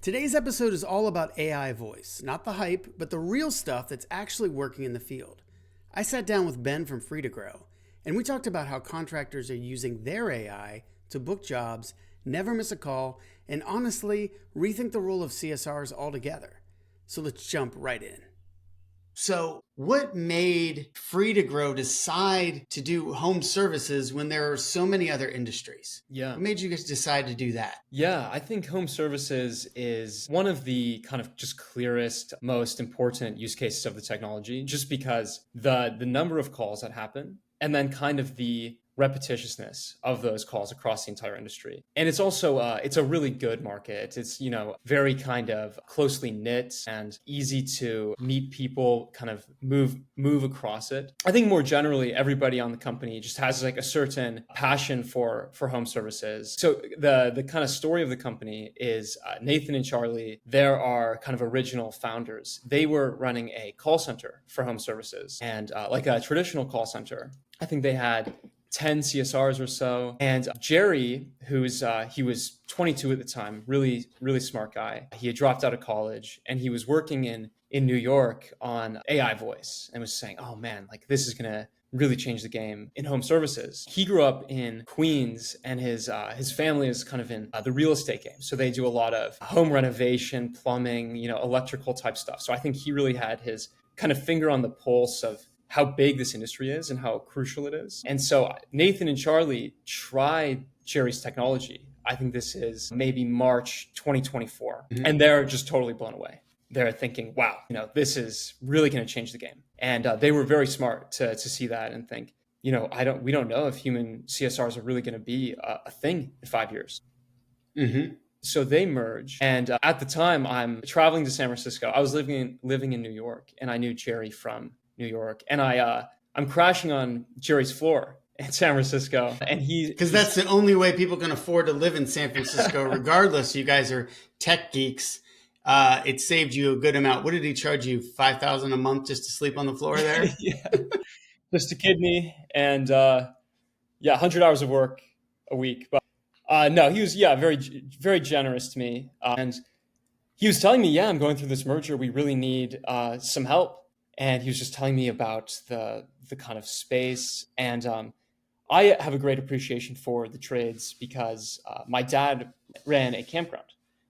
Today's episode is all about AI voice, not the hype, but the real stuff that's actually working in the field. I sat down with Ben from Free to Grow, and we talked about how contractors are using their AI to book jobs, never miss a call, and honestly, rethink the role of CSRs altogether. So let's jump right in. So, what made Free to Grow decide to do home services when there are so many other industries? Yeah. What made you guys decide to do that? Yeah, I think home services is one of the kind of just clearest, most important use cases of the technology, just because the number of calls that happen and then kind of the repetitiousness of those calls across the entire industry. And it's also, it's a really good market. It's, very kind of closely knit and easy to meet people, kind of move across it. I think more generally, everybody on the company just has like a certain passion for home services. So the kind of story of the company is Nathan and Charlie, there are kind of original founders. They were running a call center for home services and like a traditional call center. I think they had 10 CSRs or so. And Jerry, he was 22 at the time, really, really smart guy. He had dropped out of college and he was working in New York on AI voice and was saying, oh man, like this is going to really change the game in home services. He grew up in Queens and his family is kind of in the real estate game. So they do a lot of home renovation, plumbing, electrical type stuff. So I think he really had his kind of finger on the pulse of how big this industry is and how crucial it is. And so Nathan and Charlie tried Jerry's technology. I think this is maybe March 2024. Mm-hmm. And they're just totally blown away. They're thinking, wow, this is really going to change the game. And they were very smart to see that and think, we don't know if human CSRs are really going to be a thing in 5 years. Mm-hmm. So they merge. And at the time, I'm traveling to San Francisco. I was living in New York, and I knew Jerry from New York, and I'm crashing on Jerry's floor in San Francisco, and because that's the only way people can afford to live in San Francisco. Regardless, you guys are tech geeks. It saved you a good amount. What did he charge you? $5,000 a month just to sleep on the floor there? Yeah, just to kid me, and 100 hours of work a week. But no, he was very very generous to me, and he was telling me, I'm going through this merger. We really need some help. And he was just telling me about the kind of space. And I have a great appreciation for the trades because my dad ran a campground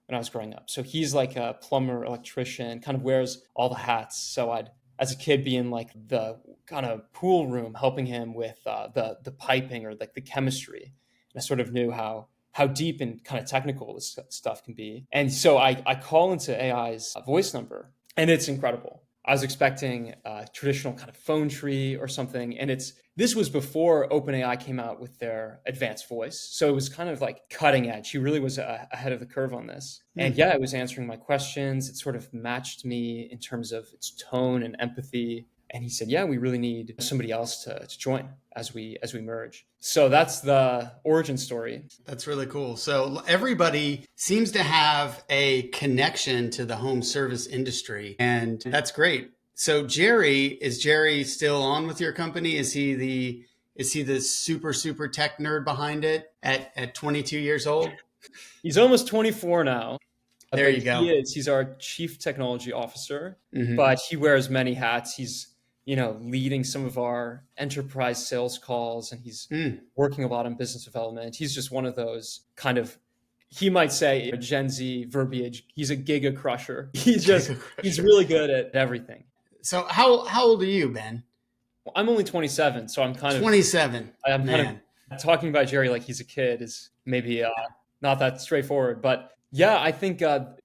when I was growing up. So he's like a plumber, electrician, kind of wears all the hats. So I'd, as a kid, be in like the kind of pool room helping him with the piping or like the chemistry. And I sort of knew how deep and kind of technical this stuff can be. And so I call into AI's voice number, and it's incredible. I was expecting a traditional kind of phone tree or something. And this was before OpenAI came out with their advanced voice. So it was kind of like cutting edge. He really was ahead of the curve on this. And it was answering my questions. It sort of matched me in terms of its tone and empathy. And he said, we really need somebody else to join as we merge. So that's the origin story. That's really cool. So everybody seems to have a connection to the home service industry, and that's great. So is Jerry still on with your company? Is he the super tech nerd behind it at 22 years old? He's almost 24 now. There you go. He's our chief technology officer, but he wears many hats. He's leading some of our enterprise sales calls, and he's working a lot on business development. He's just one of those kind of, he might say Gen Z verbiage. He's a giga crusher. He's really good at everything. So how old are you, Ben? Well, I'm only 27. So I'm kind of 27. I'm kind of talking about Jerry like he's a kid is maybe not that straightforward, but I think that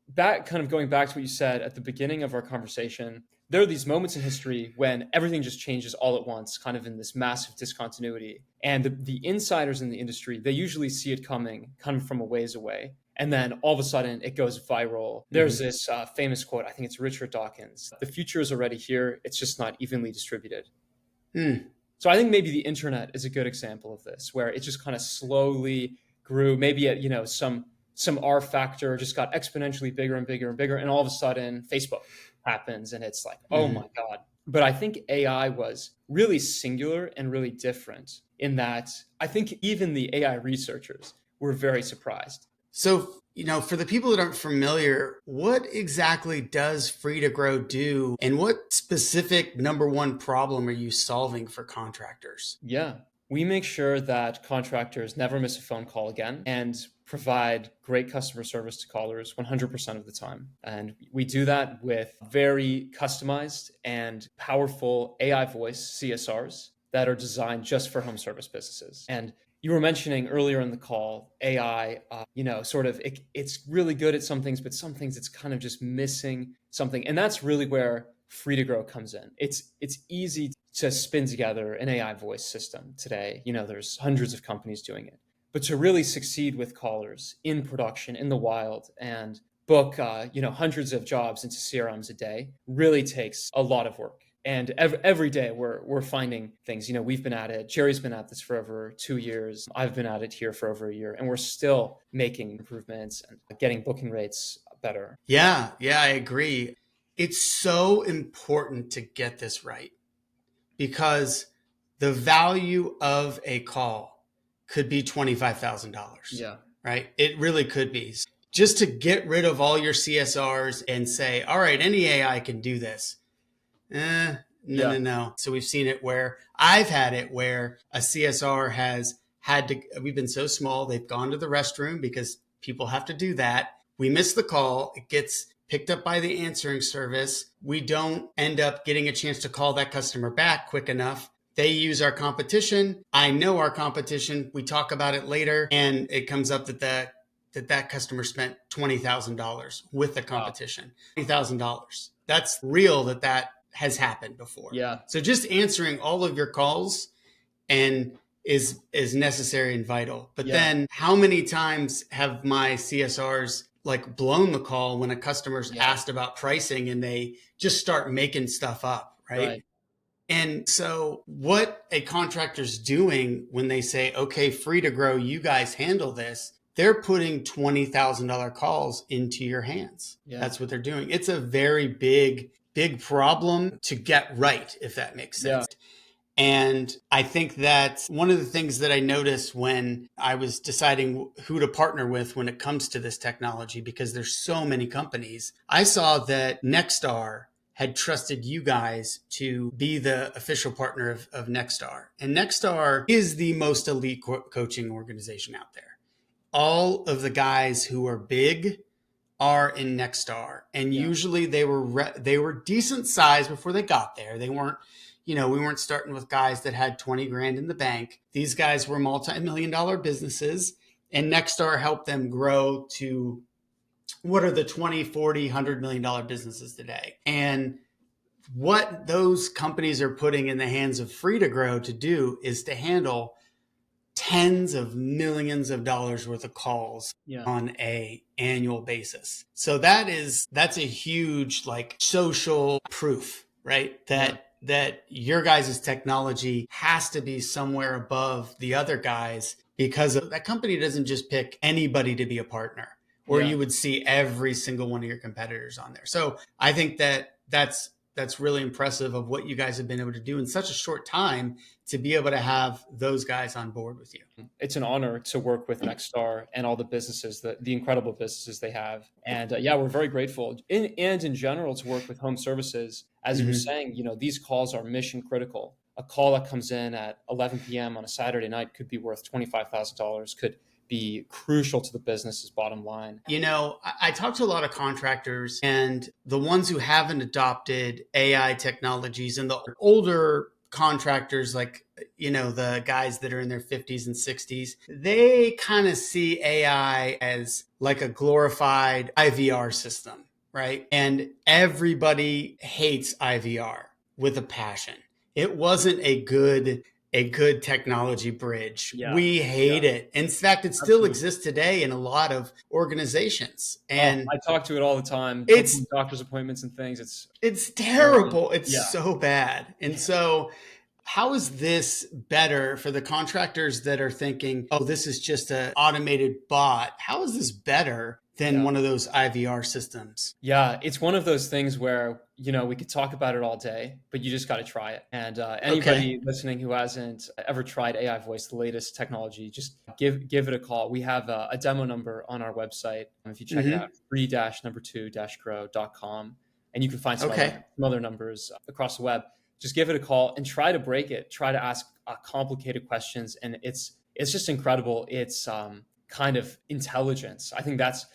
kind of going back to what you said at the beginning of our conversation, there are these moments in history when everything just changes all at once, kind of in this massive discontinuity. And the insiders in the industry, they usually see it coming kind of from a ways away. And then all of a sudden it goes viral. There's this famous quote, I think it's Richard Dawkins, "The future is already here. It's just not evenly distributed." So I think maybe the internet is a good example of this, where it just kind of slowly grew. Maybe at, some R factor just got exponentially bigger and bigger and bigger. And all of a sudden Facebook happens and it's like, oh my God. But I think AI was really singular and really different in that I think even the AI researchers were very surprised. So For the people that aren't familiar, what exactly does Free to Grow do, and what specific number one problem are you solving for contractors? Yeah. We make sure that contractors never miss a phone call again and provide great customer service to callers 100% of the time. And we do that with very customized and powerful AI voice CSRs that are designed just for home service businesses. And you were mentioning earlier in the call AI, it's really good at some things, but some things it's kind of just missing something. And that's really where Free to Grow comes in. It's easy to spin together an AI voice system today. There's hundreds of companies doing it. But to really succeed with callers in production, in the wild, and book hundreds of jobs into CRMs a day really takes a lot of work. And every day we're finding things. We've been at it. Jerry's been at this for over 2 years. I've been at it here for over a year, and we're still making improvements and getting booking rates better. Yeah, I agree. It's so important to get this right, because the value of a call could be $25,000. Yeah. Right? It really could be. Just to get rid of all your CSRs and say, all right, any AI can do this. No. So we've seen it where I've had it where a CSR has had to, we've been so small, they've gone to the restroom because people have to do that. We miss the call. It gets picked up by the answering service. We don't end up getting a chance to call that customer back quick enough. They use our competition. I know our competition. We talk about it later, and it comes up that customer spent $20,000 with the competition. Wow. $20,000. That's real that has happened before. Yeah. So just answering all of your calls and is necessary and vital. But then how many times have my CSRs blown the call when a customer's asked about pricing and they just start making stuff up, right? And so what a contractor's doing when they say, okay, Free to Grow, you guys handle this, they're putting $20,000 calls into your hands. Yeah. That's what they're doing. It's a very big problem to get right, if that makes sense. Yeah. And I think that one of the things that I noticed when I was deciding who to partner with when it comes to this technology, because there's so many companies, I saw that Nextar had trusted you guys to be the official partner of Nextar. And Nextar is the most elite coaching organization out there. All of the guys who are big are in Nextar. And usually they were decent size before they got there. They weren't, we weren't starting with guys that had 20 grand in the bank. These guys were multi-million-dollar businesses, and Nextar helped them grow to what are the 20, 40, $100 million businesses today. And what those companies are putting in the hands of Free to Grow to do is to handle tens of millions of dollars worth of calls on a annual basis. So that's a huge social proof, right? That your guys' technology has to be somewhere above the other guys, because that company doesn't just pick anybody to be a partner, or you would see every single one of your competitors on there. So I think that's really impressive of what you guys have been able to do in such a short time to be able to have those guys on board with you. It's an honor to work with Nextar and all the businesses, the incredible businesses they have. And we're very grateful. In general, to work with home services, as you were saying, these calls are mission critical. A call that comes in at 11 p.m. on a Saturday night could be worth $25,000, could be crucial to the business's bottom line. I talk to a lot of contractors, and the ones who haven't adopted AI technologies, and the older contractors, the guys that are in their 50s and 60s, they kind of see AI as like a glorified IVR system, right? And everybody hates IVR with a passion. It wasn't a good technology bridge. Yeah. We hate it. In fact, it still exists today in a lot of organizations. And I talk to it all the time. It's doctor's appointments and things. It's terrible. It's so bad. And so How is this better for the contractors that are thinking, oh, this is just an automated bot? How is this better than Yeah. one of those IVR systems? Yeah, it's one of those things where, we could talk about it all day, but you just got to try it. And Okay. anybody listening who hasn't ever tried AI voice, the latest technology, just give it a call. We have a demo number on our website. If you check it out, Mm-hmm. free-2-grow.com, and you can find Okay. some other numbers across the web. Just give it a call and try to break it. Try to ask complicated questions, and it's just incredible. It's kind of intelligence. I think that's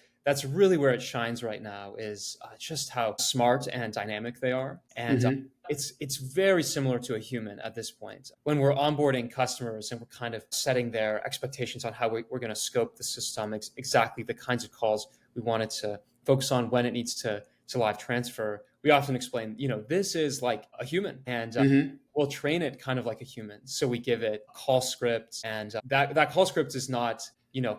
really where it shines right now is just how smart and dynamic they are. And Mm-hmm. it's very similar to a human at this point. When we're onboarding customers and we're kind of setting their expectations on how we're going to scope the system, exactly the kinds of calls we want it to focus on, when it needs to live transfer, we often explain, this is like a human, and Mm-hmm. we'll train it kind of like a human. So we give it call scripts, and that call script is not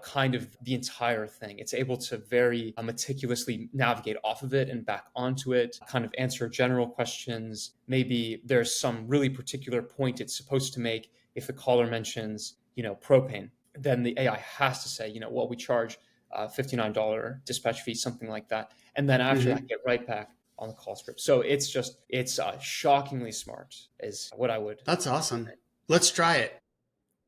kind of the entire thing. It's able to very meticulously navigate off of it and back onto it, kind of answer general questions. Maybe there's some really particular point it's supposed to make. If the caller mentions, propane, then the AI has to say, well, we charge $59 dispatch fee, something like that. And then after that, Mm-hmm. get right back on the call script. So it's shockingly smart is what I would. That's awesome. Let's try it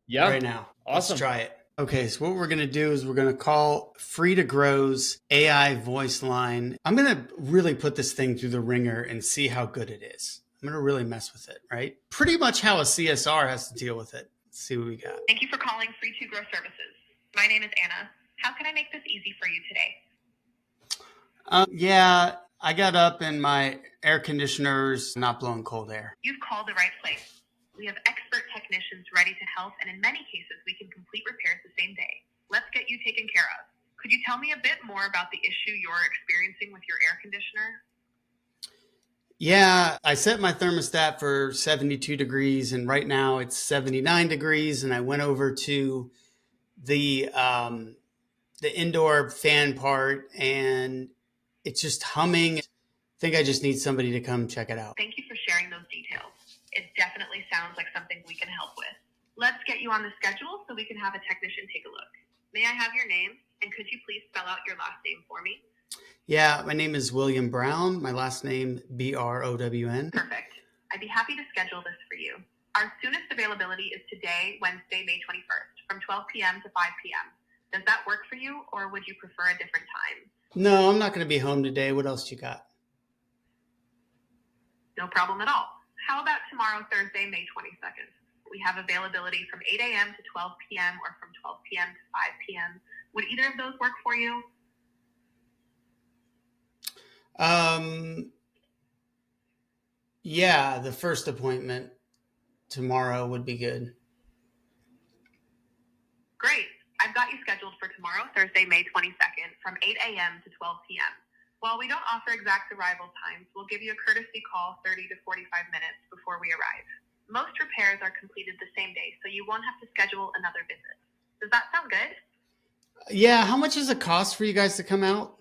Yeah. right now. Let's Awesome. try it. Okay, so what we're going to do is we're going to call Free to Grow's AI voice line. I'm going to really put this thing through the ringer and see how good it is. I'm going to really mess with it, right? Pretty much how a CSR has to deal with it. Let's see what we got. Thank you for calling Free to Grow Services. My name is Anna. How can I make this easy for you today? Yeah, I got up and my air conditioner's not blowing cold air. You've called the right place. We have expert technicians ready to help, and in many cases, we can complete repairs the same day. Let's get you taken care of. Could you tell me a bit more about the issue you're experiencing with your air conditioner? Yeah, I set my thermostat for 72 degrees and right now it's 79 degrees and I went over to the indoor fan part and it's just humming. I think I just need somebody to come check it out. Thank you for sharing those details. It definitely sounds like something we can help with. Let's get you on the schedule so we can have a technician take a look. May I have your name? And could you please spell out your last name for me? Yeah, my name is William Brown. My last name Brown. Perfect. I'd be happy to schedule this for you. Our soonest availability is today, Wednesday, May 21st, from 12 p.m. to 5 p.m. Does that work for you, or would you prefer a different time? No, I'm not going to be home today. What else you got? No problem at all. How about tomorrow, Thursday, May 22nd? We have availability from 8 a.m. to 12 p.m. or from 12 p.m. to 5 p.m. Would either of those work for you? Yeah, the first appointment tomorrow would be good. Great. I've got you scheduled for tomorrow, Thursday, May 22nd, from 8 a.m. to 12 p.m. While we don't offer exact arrival times, we'll give you a courtesy call 30 to 45 minutes before we arrive. Most repairs are completed the same day, so you won't have to schedule another visit. Does that sound good? Yeah, how much does it cost for you guys to come out?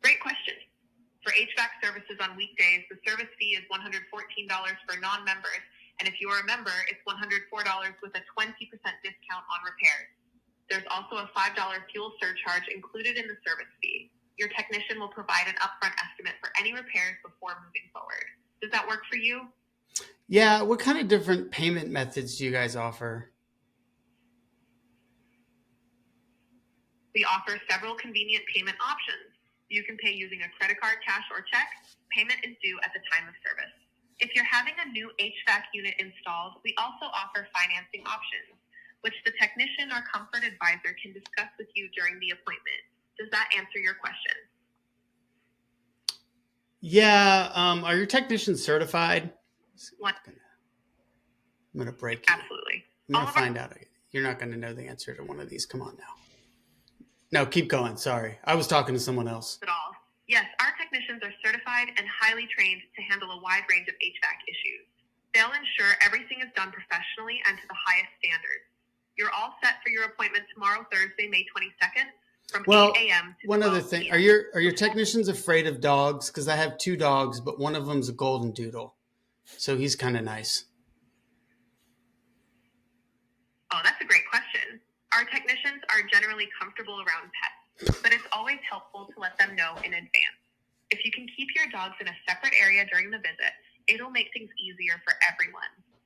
Great question. For HVAC services on weekdays, the service fee is $114 for non-members, and if you are a member, it's $104 with a 20% discount on repairs. There's also a $5 fuel surcharge included in the service fee. Your technician will provide an upfront estimate for any repairs before moving forward. Does that work for you? Yeah, what kind of different payment methods do you guys offer? We offer several convenient payment options. You can pay using a credit card, cash, or check. Payment is due at the time of service. If you're having a new HVAC unit installed, we also offer financing options, which the technician or comfort advisor can discuss with you during the appointment. Does that answer your question? Yeah, are your technicians certified? One, I'm going to break you. absolutely. I'm going to find out. You're not going to know the answer to one of these. Come on now. No, keep going. Sorry. I was talking to someone else. At all. Yes, our technicians are certified and highly trained to handle a wide range of HVAC issues. They'll ensure everything is done professionally and to the highest standards. You're all set for your appointment tomorrow, Thursday, May 22nd, from 8 a.m. to 12 one other thing. p.m. Are your technicians afraid of dogs? Because I have two dogs, but one of them's a golden doodle. So he's kind of nice. Oh, that's a great question. Our technicians are generally comfortable around pets, but it's always helpful to let them know in advance. If you can keep your dogs in a separate area during the visit, it'll make things easier for everyone.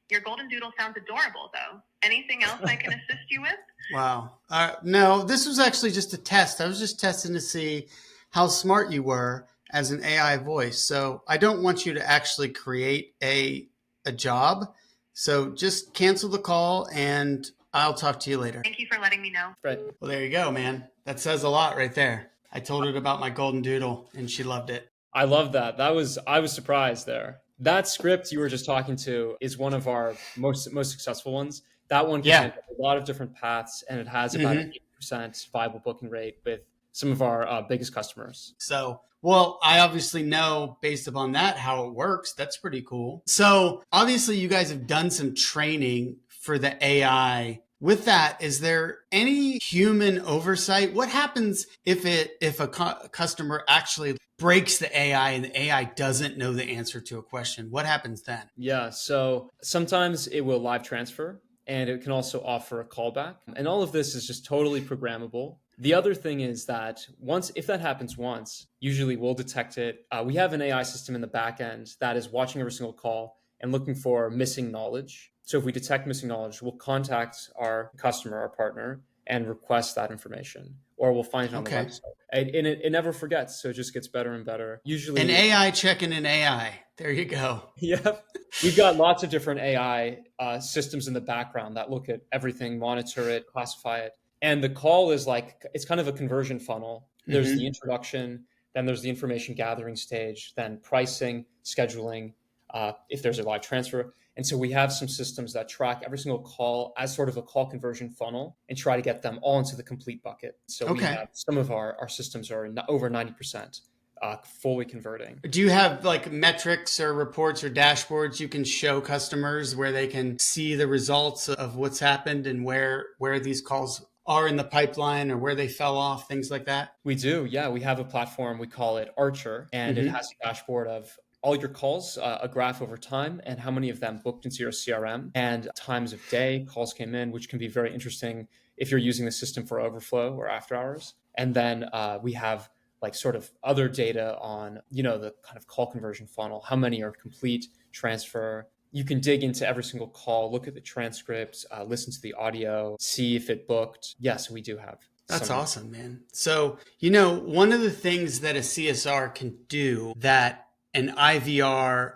Your golden doodle sounds adorable, though. Anything else I can assist you with? Wow. No, this was actually just a test. I was just testing to see how smart you were as an AI voice. So I don't want you to actually create a job. So just cancel the call and I'll talk to you later. Thank you for letting me know. Right. Well, there you go, man. That says a lot right there. I told her about my golden doodle and she loved it. I love that. I was surprised there. That script you were just talking to is one of our most successful ones. That one can Yeah. handle a lot of different paths, and it has about an 8% viable booking rate with some of our biggest customers. So, well, I obviously know based upon that how it works. That's pretty cool. So, obviously, you guys have done some training for the AI. With that, is there any human oversight? What happens if a customer actually breaks the AI and the AI doesn't know the answer to a question? What happens then? Yeah, so sometimes it will live transfer and it can also offer a callback. And all of this is just totally programmable. The other thing is that if that happens once, usually we'll detect it. We have an AI system in the back end that is watching every single call and looking for missing knowledge. So if we detect missing knowledge, we'll contact our customer, our partner, and request that information, or we'll find it on the website. And it never forgets, so it just gets better and better. Usually, an AI checking an AI. There you go. Yeah, we've got lots of different AI systems in the background that look at everything, monitor it, classify it, and the call is it's kind of a conversion funnel. There's the introduction, then there's the information gathering stage, then pricing, scheduling, if there's a live transfer. And so we have some systems that track every single call as sort of a call conversion funnel and try to get them all into the complete bucket. So we have some of our systems are over 90% fully converting. Do you have like metrics or reports or dashboards you can show customers where they can see the results of what's happened and where these calls are in the pipeline or where they fell off, things like that? We do. Yeah. We have a platform, we call it Archer, and it has a dashboard of all your calls, a graph over time, and how many of them booked into your CRM, and times of day calls came in, which can be very interesting if you're using the system for overflow or after hours. And then we have like sort of other data on, the kind of call conversion funnel, how many are complete transfer. You can dig into every single call, look at the transcripts, listen to the audio, see if it booked. Yes, we do have. That's awesome, man. So, one of the things that a CSR can do that an IVR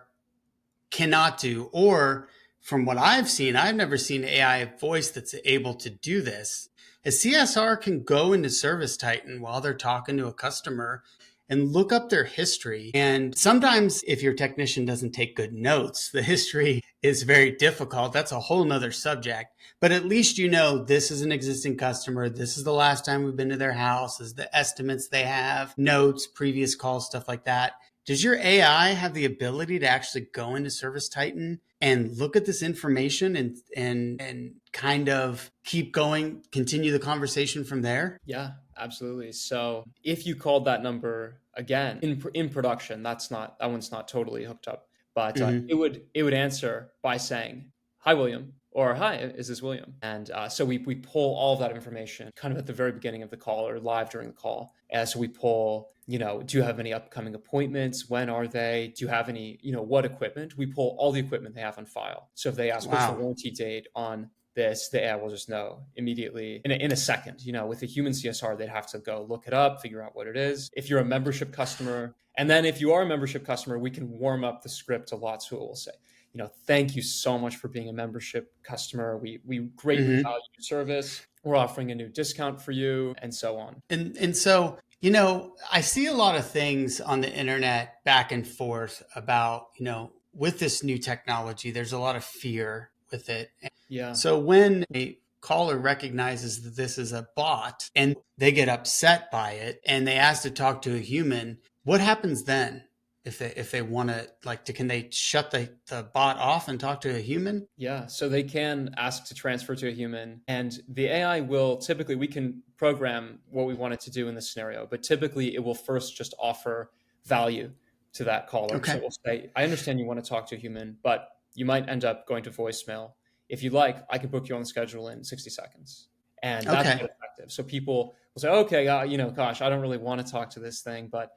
cannot do, or from what I've seen, I've never seen AI voice that's able to do this. A CSR can go into Service Titan while they're talking to a customer and look up their history. And sometimes if your technician doesn't take good notes, the history is very difficult. That's a whole nother subject. But at least this is an existing customer. This is the last time we've been to their house. This is the estimates they have, notes, previous calls, stuff like that. Does your AI have the ability to actually go into Service Titan and look at this information and kind of keep going, continue the conversation from there? Yeah, absolutely. So if you called that number again in production, that one's not totally hooked up, but it would answer by saying, "Hi, William," or "Hi, is this William?" And so we pull all of that information kind of at the very beginning of the call or live during the call. So we pull, do you have any upcoming appointments? When are they? Do you have any, what equipment? We pull all the equipment they have on file. So if they ask what's the warranty date on this, the AI will just know immediately in a second. With a human CSR, they'd have to go look it up, figure out what it is. If you're a membership customer, and then if you are a membership customer, we can warm up the script a lot. So it will say, thank you so much for being a membership customer. We greatly value your service. We're offering a new discount for you, and so on. And so, I see a lot of things on the internet back and forth about, with this new technology, there's a lot of fear with it. Yeah. So when a caller recognizes that this is a bot and they get upset by it and they ask to talk to a human, what happens then? If they want to, can they shut the bot off and talk to a human? Yeah, so they can ask to transfer to a human, and the AI will typically, we can program what we want it to do in this scenario, but typically it will first just offer value to that caller. So Okay. we'll say, I understand you want to talk to a human, but you might end up going to voicemail. If you like, I can book you on the schedule in 60 seconds. And that's Okay. quite effective. So people will say, okay, gosh, I don't really want to talk to this thing, but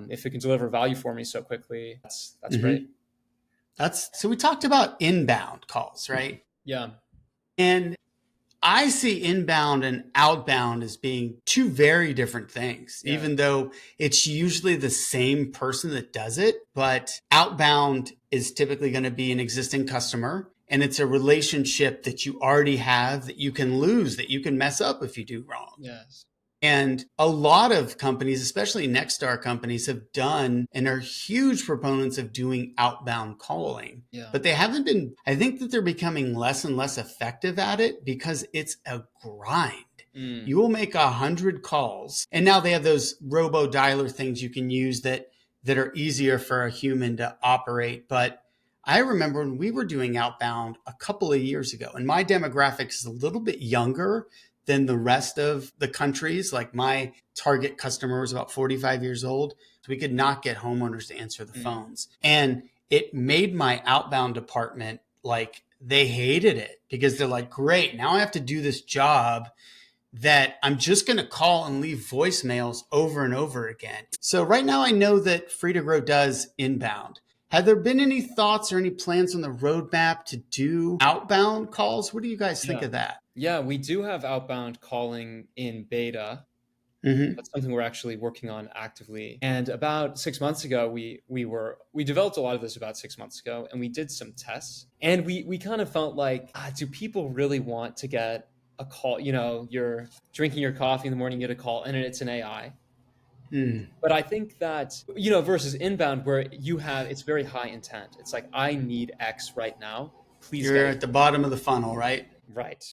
if it can deliver value for me so quickly, that's great. So we talked about inbound calls, right? Yeah. And I see inbound and outbound as being two very different things, Yeah. even though it's usually the same person that does it. But outbound is typically going to be an existing customer, and it's a relationship that you already have that you can lose, that you can mess up if you do wrong. Yes. And a lot of companies, especially Nextar companies, have done and are huge proponents of doing outbound calling. Yeah. But they haven't been, I think that they're becoming less and less effective at it because it's a grind. You will make 100 calls. And now they have those robo dialer things you can use that are easier for a human to operate. But I remember when we were doing outbound a couple of years ago, and my demographic is a little bit younger than the rest of the countries. Like my target customer was about 45 years old. So we could not get homeowners to answer the phones. And it made my outbound department, like, they hated it because they're like, great, now I have to do this job that I'm just going to call and leave voicemails over and over again. So right now I know that Free to Grow does inbound. Have there been any thoughts or any plans on the roadmap to do outbound calls? What do you guys think of that? Yeah, we do have outbound calling in beta. Mm-hmm. That's something we're actually working on actively. And about 6 months ago, we developed a lot of this about 6 months ago, and we did some tests. And we kind of felt like, do people really want to get a call? You know, you're drinking your coffee in the morning, you get a call, and it's an AI. But I think that, versus inbound where it's very high intent. It's like, I need X right now. Please You're at the bottom of the funnel, right? Right.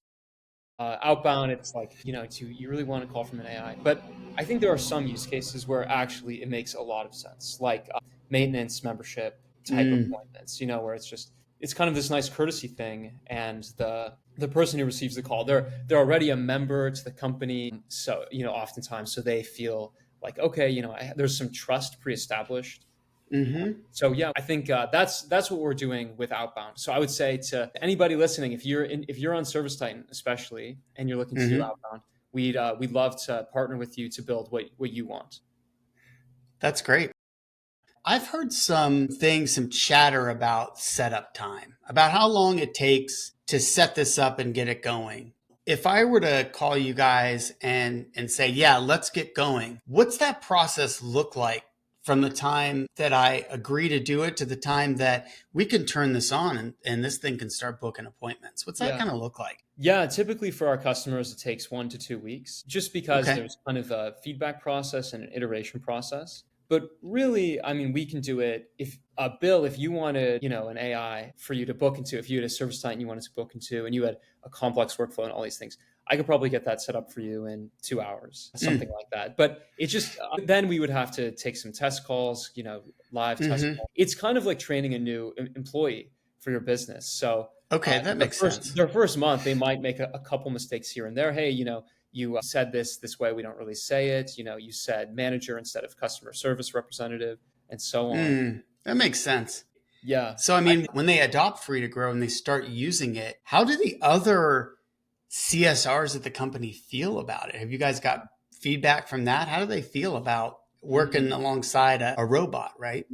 Outbound, it's like, you really want to call from an AI. But I think there are some use cases where actually it makes a lot of sense, like maintenance membership type appointments, where it's kind of this nice courtesy thing. And the person who receives the call, they're already a member to the company. So, oftentimes, so they feel like, okay, there's some trust pre-established. So yeah, I think that's what we're doing with outbound. So I would say to anybody listening, if you're on Service Titan especially, and you're looking to do outbound, we'd love to partner with you to build what you want. That's great. I've heard some chatter about setup time, about how long it takes to set this up and get it going. If I were to call you guys and say, yeah, let's get going, what's that process look like from the time that I agree to do it to the time that we can turn this on and this thing can start booking appointments? What's that kind of look like? Yeah, typically for our customers, it takes 1 to 2 weeks, just because there's kind of a feedback process and an iteration process. But really, I mean, we can do it if you wanted, an AI for you to book into, if you had a Service Titan you wanted to book into, and you had a complex workflow and all these things, I could probably get that set up for you in 2 hours, something like that. But it just, then we would have to take some test calls, live test calls. It's kind of like training a new employee for your business. So that makes sense. Their first month, they might make a couple mistakes here and there. Hey, you said this way, we don't really say it. You said manager instead of customer service representative, and so on. That makes sense. Yeah. So, I mean, when they adopt Free to Grow and they start using it, how do the other CSRs at the company feel about it? Have you guys got feedback from that? How do they feel about working alongside a robot, right?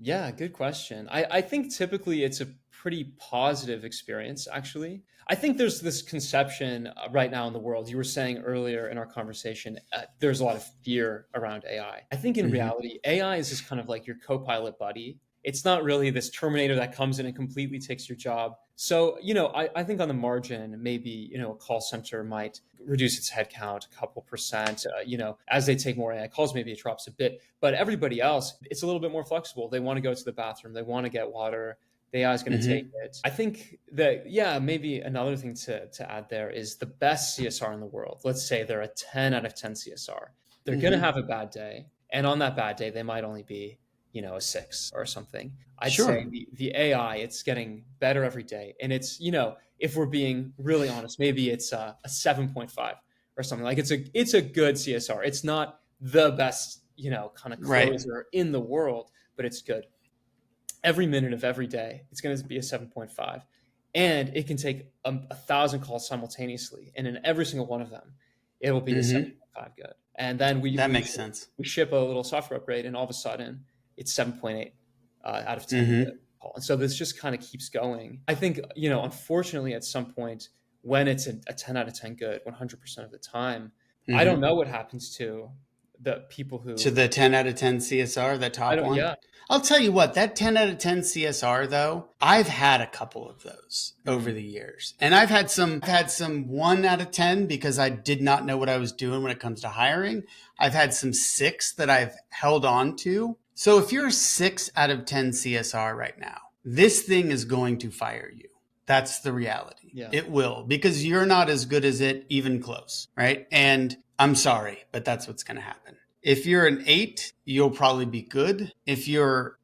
Yeah, good question. I think typically it's a pretty positive experience, actually. I think there's this conception right now in the world. You were saying earlier in our conversation, there's a lot of fear around AI. I think in reality, AI is just kind of like your co-pilot buddy. It's not really this Terminator that comes in and completely takes your job. So, I think on the margin, maybe, a call center might reduce its headcount a couple percent. As they take more AI calls, maybe it drops a bit. But everybody else, it's a little bit more flexible. They want to go to the bathroom. They want to get water. The AI is going to take it. I think that, maybe another thing to add there is the best CSR in the world. Let's say they're a 10 out of 10 CSR. They're going to have a bad day. And on that bad day, they might only be, a 6 or something. I'd say the AI, it's getting better every day. And it's, if we're being really honest, maybe it's a 7.5 or something. Like it's a good CSR. It's not the best kind of Right. closer in the world, but it's good. Every minute of every day, it's going to be a 7.5. And it can take 1,000 calls simultaneously. And in every single one of them, it will be a 7.5 good. And then That makes sense. we ship a little software upgrade, and all of a sudden, it's 7.8 out of 10 good call. And so this just kind of keeps going. I think, unfortunately, at some point, when it's a 10 out of 10 good, 100% of the time, I don't know what happens to the people who... To the 10 out of 10 CSR, that top one? Yeah. I'll tell you what, that 10 out of 10 CSR though, I've had a couple of those over the years. And I've had some 1 out of 10 because I did not know what I was doing when it comes to hiring. I've had some 6 that I've held on to. So if you're a 6 out of 10 CSR right now, this thing is going to fire you. That's the reality. Yeah. It will, because you're not as good as it, even close, right? And I'm sorry, but that's what's going to happen. If you're an 8, you'll probably be good. If you're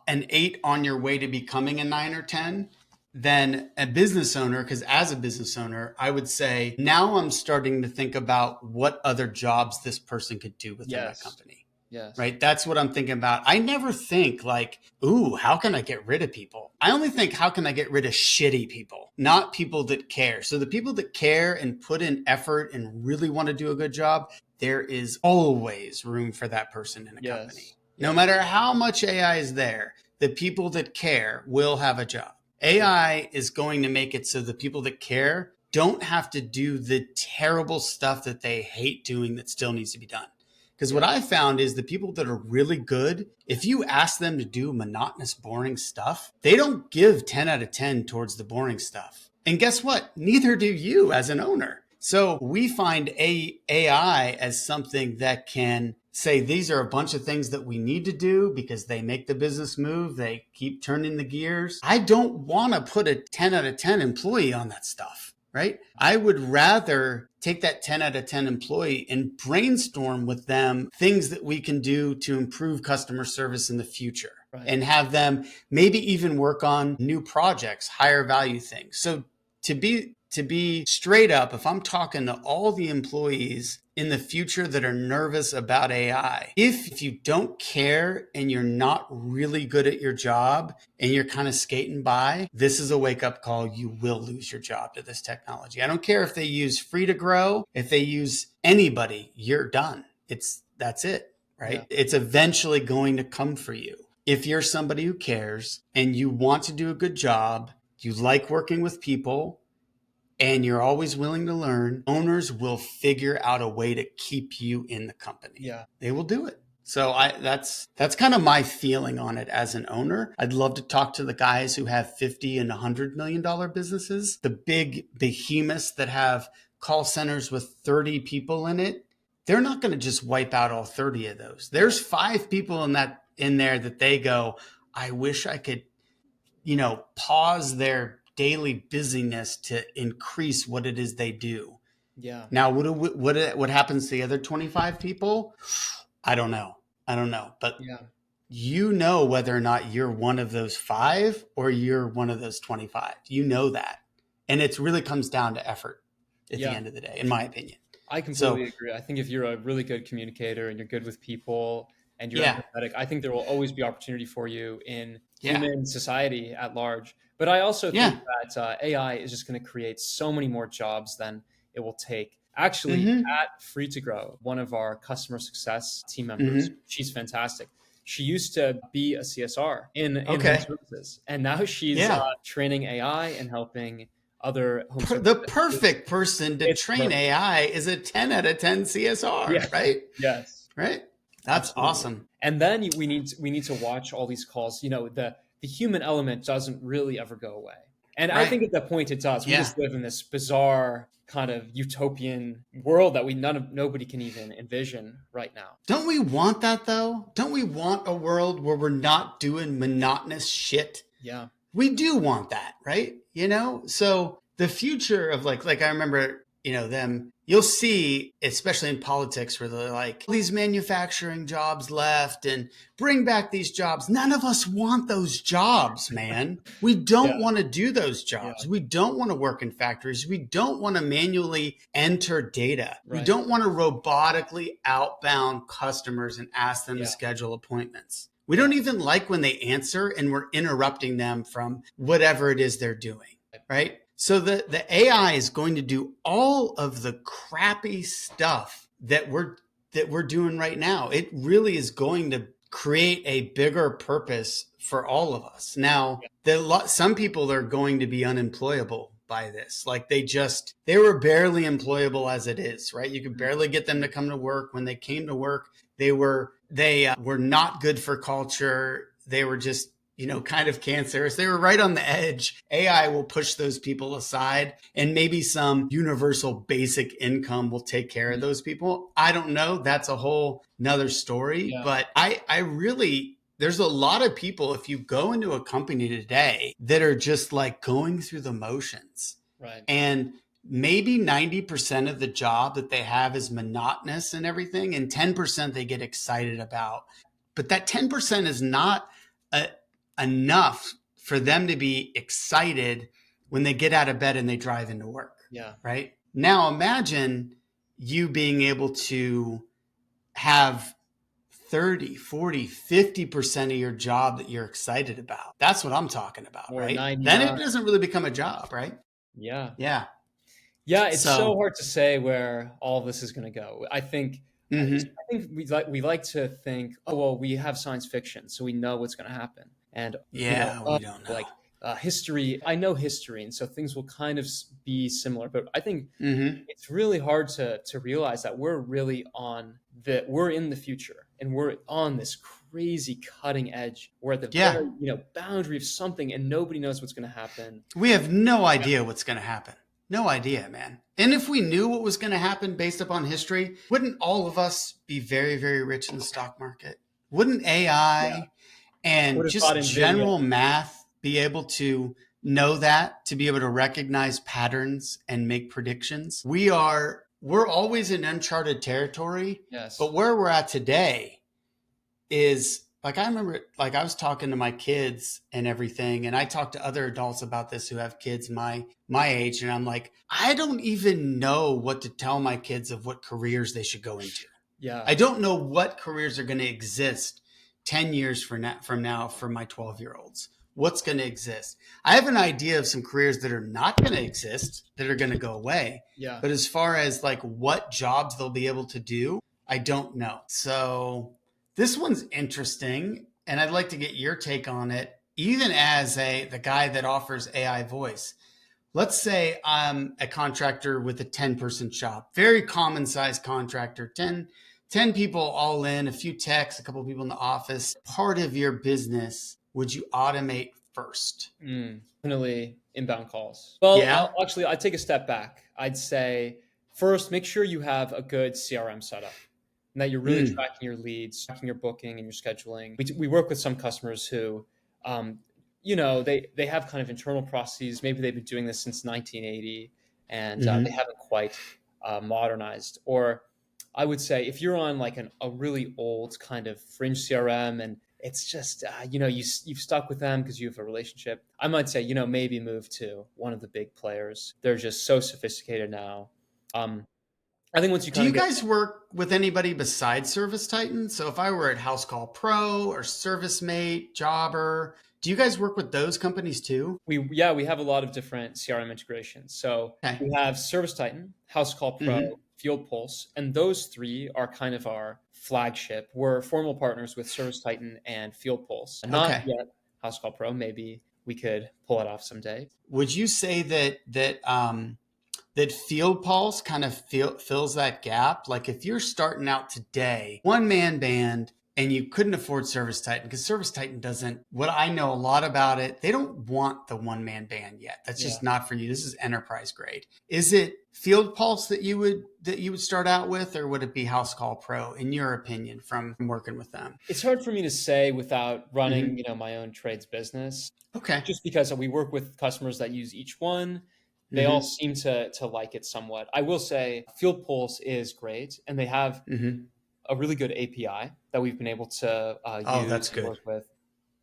an 8 on your way to becoming a 9 or 10, then a business owner, because as a business owner, I would say now I'm starting to think about what other jobs this person could do within my company. Yes. Right. That's what I'm thinking about. I never think like, ooh, how can I get rid of people? I only think, how can I get rid of shitty people, not people that care? So the people that care and put in effort and really want to do a good job, there is always room for that person in a company. No matter how much AI is there, the people that care will have a job. AI is going to make it so the people that care don't have to do the terrible stuff that they hate doing that still needs to be done. Because what I found is the people that are really good, if you ask them to do monotonous, boring stuff, they don't give 10 out of 10 towards the boring stuff. And guess what? Neither do you as an owner. So we find AI as something that can say, these are a bunch of things that we need to do because they make the business move. They keep turning the gears. I don't want to put a 10 out of 10 employee on that stuff. Right? I would rather take that 10 out of 10 employee and brainstorm with them things that we can do to improve customer service in the future, and have them maybe even work on new projects, higher value things. So to be straight up, if I'm talking to all the employees in the future that are nervous about AI, if you don't care and you're not really good at your job and you're kind of skating by, this is a wake-up call. You will lose your job to this technology. I don't care if they use Free to Grow, if they use anybody, you're done. That's it, right? Yeah. It's eventually going to come for you. If you're somebody who cares and you want to do a good job, you like working with people, and you're always willing to learn, owners will figure out a way to keep you in the company. Yeah. They will do it. So that's kind of my feeling on it as an owner. I'd love to talk to the guys who have $50 and $100 million businesses, the big behemoths that have call centers with 30 people in it. They're not going to just wipe out all 30 of those. There's 5 people in there that they go, I wish I could, pause their daily busyness to increase what it is they do. Yeah. Now, what happens to the other 25 people? I don't know. But whether or not you're one of those 5 or you're one of those 25. You know that. And it really comes down to effort at the end of the day, in my opinion. I completely agree. I think if you're a really good communicator and you're good with people and you're empathetic, I think there will always be opportunity for you in human society at large. But I also think that AI is just going to create so many more jobs than it will take. Actually, at Free to Grow, one of our customer success team members, she's fantastic. She used to be a CSR in home services, and now she's training AI and helping other home services. The perfect person to train AI is a 10 out of 10 CSR, right? Yes. Right? That's awesome. And then we need to watch all these calls. The human element doesn't really ever go away. And I think at that point it does. We just live in this bizarre kind of utopian world that nobody can even envision right now. Don't we want that though? Don't we want a world where we're not doing monotonous shit? Yeah. We do want that, right? So the future of like I remember you'll see, especially in politics, where they're like, these manufacturing jobs left and bring back these jobs. None of us want those jobs, man. We don't Yeah. want to do those Yeah. jobs. We don't want to work in factories. We don't want to manually enter data. We Right. don't want to robotically outbound customers and ask them to Yeah. schedule appointments. We don't even like when they answer and we're interrupting them from whatever it is they're doing, right? So the AI is going to do all of the crappy stuff that we're doing right now. It really is going to create a bigger purpose for all of us. Now, some people are going to be unemployable by this. Like they were barely employable as it is, right? You could barely get them to come to work. When they came to work, they were not good for culture. They were just, kind of cancerous. They were right on the edge. AI will push those people aside, and maybe some universal basic income will take care of those people. I don't know. That's a whole nother story. Yeah. But I really, there's a lot of people, if you go into a company today, that are just like going through the motions. Right. And maybe 90% of the job that they have is monotonous and everything, and 10% they get excited about. But that 10% is not enough for them to be excited when they get out of bed and they drive into work. Yeah. Right. Now imagine you being able to have 30, 40, 50% of your job that you're excited about. That's what I'm talking about, Or right? 99. Then it doesn't really become a job, right? Yeah. Yeah. Yeah, it's so hard to say where all of this is going to go. I think we like to think, oh well, we have science fiction, so we know what's going to happen, and we don't know. Like history. I know history, and so things will kind of be similar. But I think it's really hard to realize that we're really we're in the future, and we're on this crazy cutting edge. We're at the very boundary of something, and nobody knows what's going to happen. We have no idea what's going to happen. No idea, man. And if we knew what was going to happen based upon history, wouldn't all of us be very, very rich in the stock market? Wouldn't AI and just general math be able to know that, to be able to recognize patterns and make predictions? We're always in uncharted territory. Yes. But where we're at today is, like, I remember, like, I was talking to my kids and everything, and I talked to other adults about this who have kids my age, and I'm like, I don't even know what to tell my kids of what careers they should go into. Yeah. I don't know what careers are going to exist 10 years from now for my 12-year-olds. What's going to exist? I have an idea of some careers that are not going to exist, that are going to go away. Yeah. But as far as like what jobs they'll be able to do, I don't know. So this one's interesting, and I'd like to get your take on it, even as the guy that offers AI voice. Let's say I'm a contractor with a 10-person shop, very common size contractor, 10 people all in, a few techs, a couple of people in the office. Part of your business would you automate first? Definitely inbound calls. Well, I'd take a step back. I'd say first, make sure you have a good CRM setup, and that you're really tracking your leads, tracking your booking and your scheduling. We work with some customers who, they have kind of internal processes. Maybe they've been doing this since 1980, and they haven't quite modernized. Or I would say if you're on like a really old kind of fringe CRM and it's just, you've stuck with them because you have a relationship, I might say, maybe move to one of the big players. They're just so sophisticated now. I think once you do you guys work with anybody besides Service Titan? So if I were at House Call Pro or ServiceMate, Jobber, do you guys work with those companies too? We have a lot of different CRM integrations. So we have Service Titan, House Call Pro, Field Pulse, and those three are kind of our flagship. We're formal partners with Service Titan and Field Pulse. Not yet House Call Pro. Maybe we could pull it off someday. Would you say that Field Pulse kind of fills that gap? Like if you're starting out today, one-man band, and you couldn't afford Service Titan, because Service Titan doesn't, what I know a lot about it, they don't want the one-man band yet. That's just not for you. This is enterprise grade. Is it Field Pulse that you would start out with, or would it be House Call Pro, in your opinion, from working with them? It's hard for me to say without running, my own trades business. Okay. Just because we work with customers that use each one. they all seem to like it somewhat. I will say Field Pulse is great, and they have a really good API that we've been able to Oh, that's use and good. work with.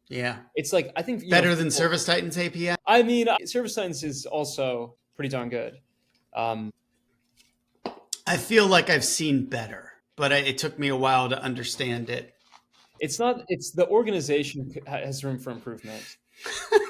Yeah. It's like, I think, Better than Service Titan's API? I mean, Service Science is also pretty darn good. I feel like I've seen better, but it took me a while to understand it. It's the organization has room for improvement.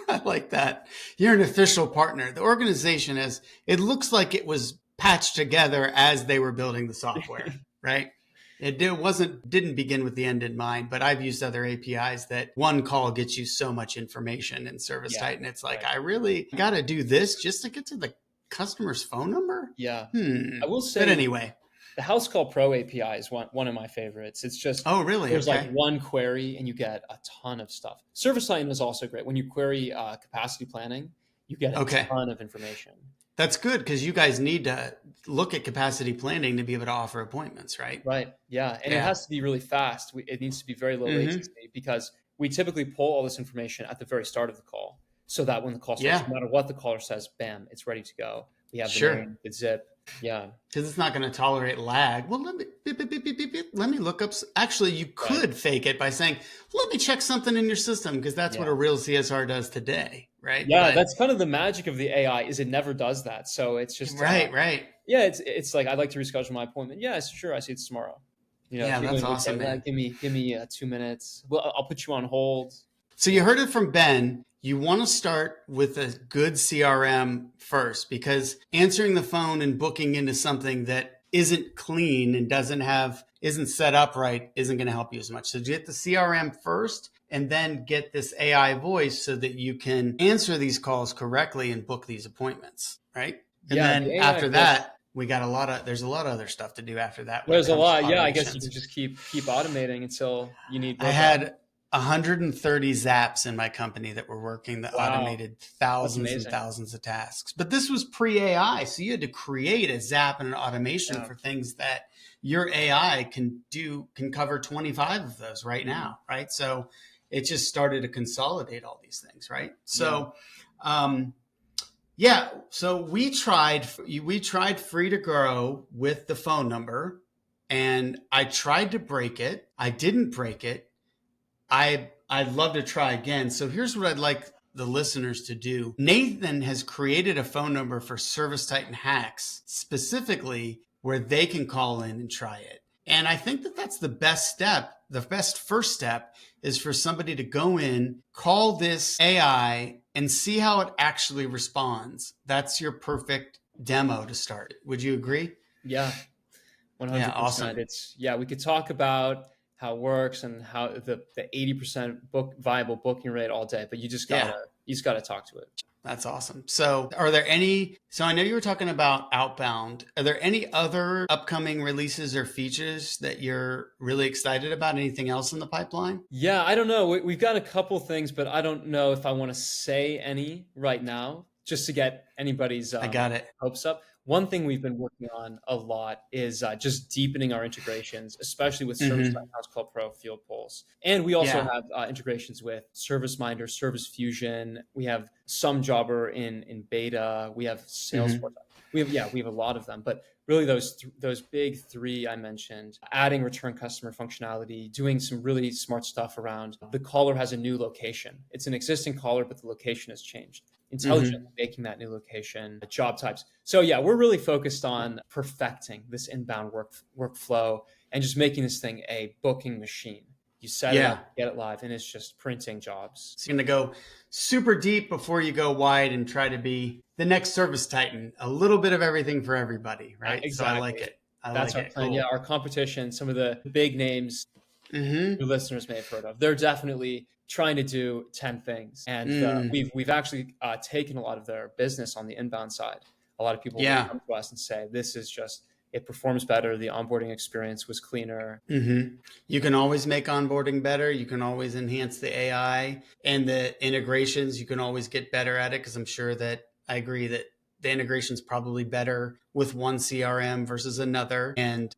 I like that. You're an official partner. The organization it looks like it was patched together as they were building the software, right? It didn't begin with the end in mind, but I've used other APIs that one call gets you so much information in Service Titan. It's like, I really got to do this just to get to the customer's phone number? Yeah. I will say, but anyway, the House Call Pro API is one of my favorites. It's just, oh, really? There's okay. like one query and you get a ton of stuff. Service Titan is also great. When you query capacity planning, you get a ton of information. That's good because you guys need to look at capacity planning to be able to offer appointments, right? Right. Yeah. And it has to be really fast. It needs to be very low latency because we typically pull all this information at the very start of the call so that when the call starts, no matter what the caller says, bam, it's ready to go. We have the name, the zip. Yeah. Because it's not going to tolerate lag. Well, let me look up. Actually, you could fake it by saying, let me check something in your system, because that's what a real CSR does today, right? Yeah, that's kind of the magic of the AI is it never does that. So it's just right. Yeah, it's like, I'd like to reschedule my appointment. Yeah, sure. I see it's tomorrow. That's awesome, man. Give me 2 minutes. Well, I'll put you on hold. So you heard it from Ben. You want to start with a good CRM first, because answering the phone and booking into something that isn't clean and isn't set up right isn't going to help you as much. So get the CRM first and then get this AI voice so that you can answer these calls correctly and book these appointments, right? And then after that, there's a lot of other stuff to do after that. There's a lot. Yeah, I guess you can just keep automating until you need. I had 130 zaps in my company that were working that automated thousands and thousands of tasks. But this was pre-AI. So you had to create a zap and an automation for things that your AI can cover 25 of those right now, right? So it just started to consolidate all these things, right? So, so we tried Free to Grow with the phone number, and I tried to break it. I didn't break it. I'd love to try again. So here's what I'd like the listeners to do. Nathan has created a phone number for Service Titan Hacks specifically where they can call in and try it. And I think that that's the best step. The best first step is for somebody to go in, call this AI, and see how it actually responds. That's your perfect demo to start. Would you agree? Yeah, 100%. Yeah, awesome. We could talk about how it works and how the 80% viable booking rate all day, but you just gotta talk to it. That's awesome. So I know you were talking about outbound. Are there any other upcoming releases or features that you're really excited about? Anything else in the pipeline? Yeah, I don't know. We've got a couple things, but I don't know if I want to say any right now, just to get anybody's hopes up. One thing we've been working on a lot is just deepening our integrations, especially with Service Titan, House Call Pro, Field Pulse. And we also have integrations with ServiceMinder, Service Fusion. We have some Jobber in beta. We have Salesforce. We have a lot of them. But really those big three I mentioned, adding return customer functionality, doing some really smart stuff around the caller has a new location. It's an existing caller, but the location has changed. Intelligently making that new location, job types. So we're really focused on perfecting this inbound workflow and just making this thing a booking machine. You set it up, get it live, and it's just printing jobs. It's going to go super deep before you go wide and try to be the next Service Titan. A little bit of everything for everybody, right? Exactly. So I like it. That's our plan. Cool. Yeah, our competition, some of the big names your listeners may have heard of, they're definitely trying to do 10 things. And we've actually taken a lot of their business on the inbound side. A lot of people will come to us and say, this is just, it performs better. The onboarding experience was cleaner. You can always make onboarding better. You can always enhance the AI and the integrations. You can always get better at it, because I'm sure that I agree that the integration is probably better with one CRM versus another. And